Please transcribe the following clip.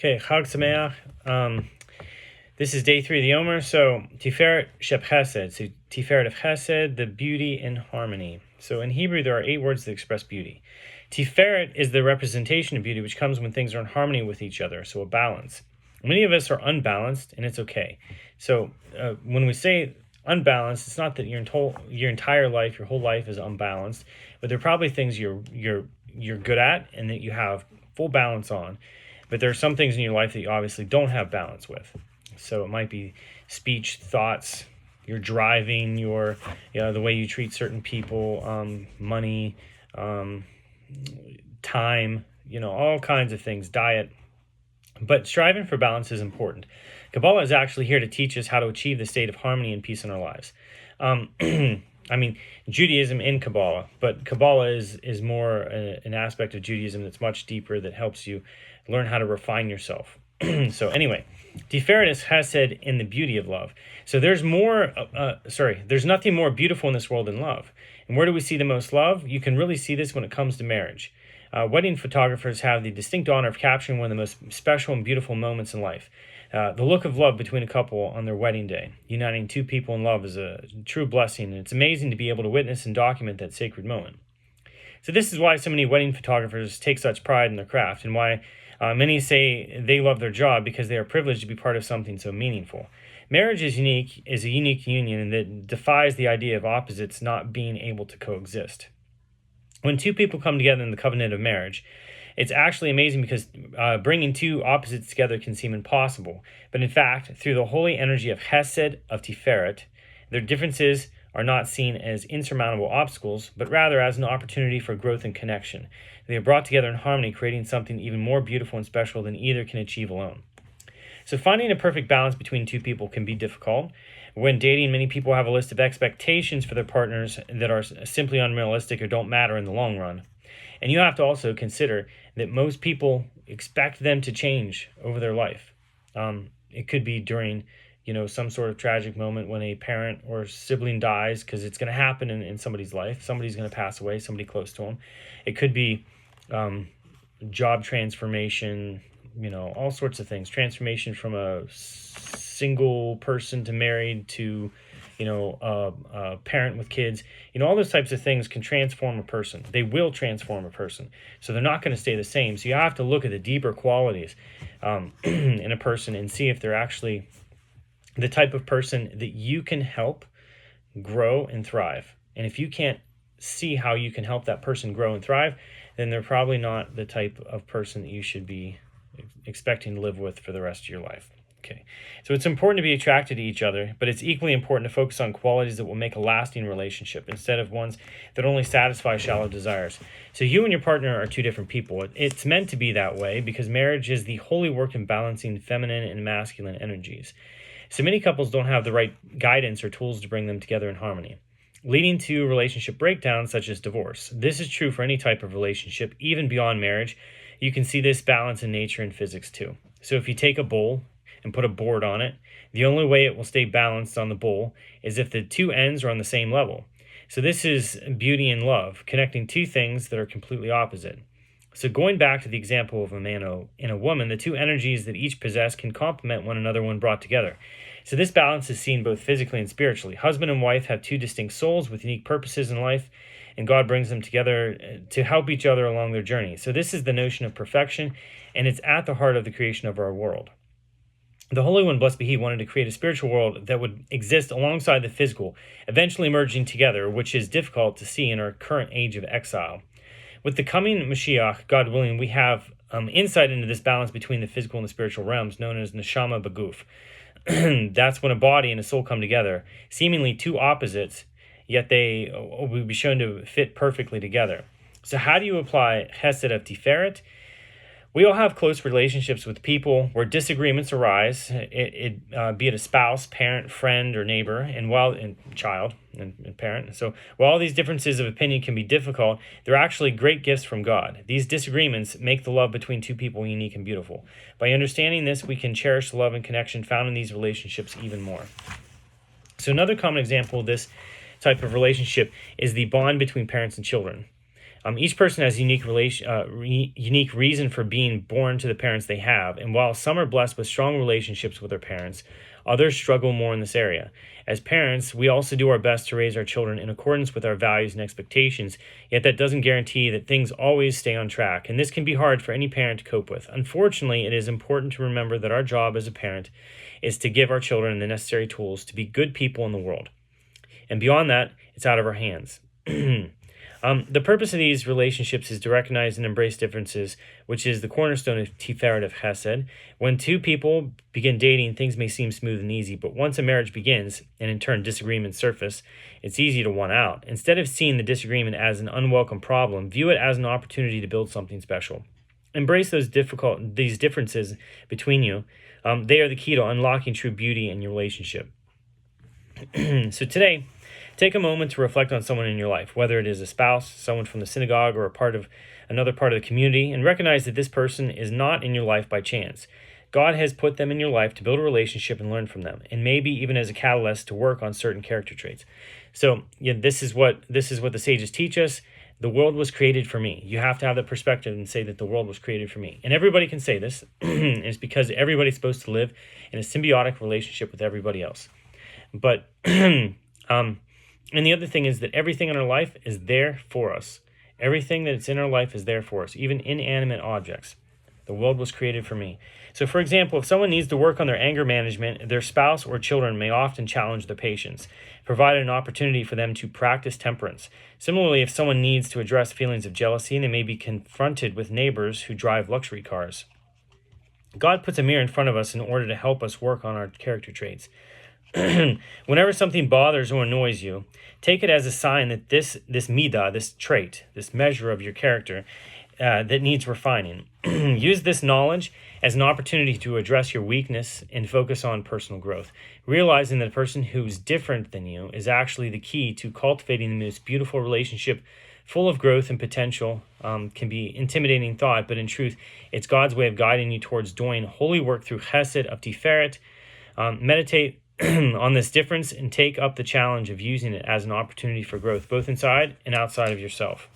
Okay, Chag Sameach. This is day 3 of the Omer. So, Tiferet Sheb Chesed. So, Tiferet of Chesed, the beauty and harmony. So, in Hebrew, there are 8 words that express beauty. Tiferet is the representation of beauty, which comes when things are in harmony with each other, so a balance. Many of us are unbalanced, and it's okay. So, when we say unbalanced, it's not that your entire life, your whole life is unbalanced, but there are probably things you're good at and that you have full balance on. But there are some things in your life that you obviously don't have balance with. So it might be speech, thoughts, your driving, the way you treat certain people, money, time, all kinds of things, diet. But striving for balance is important. Kabbalah is actually here to teach us how to achieve the state of harmony and peace in our lives. Judaism in Kabbalah, but Kabbalah is more an aspect of Judaism that's much deeper, that helps you learn how to refine yourself. So anyway, Tiferet is Chesed in the beauty of love. So there's nothing more beautiful in this world than love. And where do we see the most love? You can really see this when it comes to marriage. Wedding photographers have the distinct honor of capturing one of the most special and beautiful moments in life. The look of love between a couple on their wedding day. Uniting 2 people in love is a true blessing, and it's amazing to be able to witness and document that sacred moment. So this is why so many wedding photographers take such pride in their craft, and why many say they love their job, because they are privileged to be part of something so meaningful. Marriage is a unique union that defies the idea of opposites not being able to coexist. When 2 people come together in the covenant of marriage, it's actually amazing, because bringing 2 opposites together can seem impossible. But in fact, through the holy energy of Chesed, of Tiferet, their differences are not seen as insurmountable obstacles, but rather as an opportunity for growth and connection. They are brought together in harmony, creating something even more beautiful and special than either can achieve alone. So finding a perfect balance between 2 people can be difficult. When dating, many people have a list of expectations for their partners that are simply unrealistic or don't matter in the long run. And you have to also consider that most people expect them to change over their life. It could be during, some sort of tragic moment when a parent or sibling dies, because it's going to happen in somebody's life. Somebody's going to pass away, somebody close to them. It could be job transformation, all sorts of things. Transformation from a single person to married to, a parent with kids. All those types of things can transform a person. They will transform a person. So they're not going to stay the same. So you have to look at the deeper qualities in a person and see if they're actually the type of person that you can help grow and thrive. And if you can't see how you can help that person grow and thrive, then they're probably not the type of person that you should be expecting to live with for the rest of your life. Okay, so it's important to be attracted to each other, but it's equally important to focus on qualities that will make a lasting relationship instead of ones that only satisfy shallow desires. So you and your partner are 2 different people. It's meant to be that way because marriage is the holy work in balancing feminine and masculine energies. So many couples don't have the right guidance or tools to bring them together in harmony, leading to relationship breakdowns such as divorce. This is true for any type of relationship, even beyond marriage. You can see this balance in nature and physics too. So if you take a bowl and put a board on it, the only way it will stay balanced on the bowl is if the 2 ends are on the same level. So this is beauty and love, connecting 2 things that are completely opposite. So going back to the example of a man and a woman, the 2 energies that each possess can complement one another when brought together. So this balance is seen both physically and spiritually. Husband and wife have 2 distinct souls with unique purposes in life, and God brings them together to help each other along their journey. So this is the notion of perfection, and it's at the heart of the creation of our world. The Holy One, blessed be He, wanted to create a spiritual world that would exist alongside the physical, eventually merging together, which is difficult to see in our current age of exile. With the coming Mashiach, God willing, we have insight into this balance between the physical and the spiritual realms, known as Neshama B'Guf. That's when a body and a soul come together, seemingly 2 opposites, yet they will be shown to fit perfectly together. So how do you apply Chesed of Tiferet? We all have close relationships with people where disagreements arise, be it a spouse, parent, friend, or neighbor, and child and parent. So while all these differences of opinion can be difficult, they're actually great gifts from God. These disagreements make the love between 2 people unique and beautiful. By understanding this, we can cherish the love and connection found in these relationships even more. So another common example of this type of relationship is the bond between parents and children. Each person has unique reason for being born to the parents they have, and while some are blessed with strong relationships with their parents, others struggle more in this area. As parents, we also do our best to raise our children in accordance with our values and expectations, yet that doesn't guarantee that things always stay on track, and this can be hard for any parent to cope with. Unfortunately, it is important to remember that our job as a parent is to give our children the necessary tools to be good people in the world. And beyond that, it's out of our hands. The purpose of these relationships is to recognize and embrace differences, which is the cornerstone of Tiferet of Chesed. When two people begin dating, things may seem smooth and easy, but once a marriage begins, and in turn disagreements surface, it's easy to want out. Instead of seeing the disagreement as an unwelcome problem, view it as an opportunity to build something special. Embrace these differences between you. They are the key to unlocking true beauty in your relationship. So today, take a moment to reflect on someone in your life, whether it is a spouse, someone from the synagogue, or another part of the community, and recognize that this person is not in your life by chance. God has put them in your life to build a relationship and learn from them, and maybe even as a catalyst to work on certain character traits. So, this is what the sages teach us. The world was created for me. You have to have that perspective and say that the world was created for me. And everybody can say this. It's because everybody's supposed to live in a symbiotic relationship with everybody else. But and the other thing is that everything in our life is there for us. Everything that's in our life is there for us, even inanimate objects. The world was created for me. So, for example, if someone needs to work on their anger management, their spouse or children may often challenge their patience, providing an opportunity for them to practice temperance. Similarly, if someone needs to address feelings of jealousy, they may be confronted with neighbors who drive luxury cars. God puts a mirror in front of us in order to help us work on our character traits. Whenever something bothers or annoys you, take it as a sign that this midah, this trait, this measure of your character that needs refining. Use this knowledge as an opportunity to address your weakness and focus on personal growth, realizing that a person who's different than you is actually the key to cultivating the most beautiful relationship full of growth and potential. Can be intimidating thought, but in truth, it's God's way of guiding you towards doing holy work through Chesed of Tiferet. Meditate on this difference and take up the challenge of using it as an opportunity for growth, both inside and outside of yourself.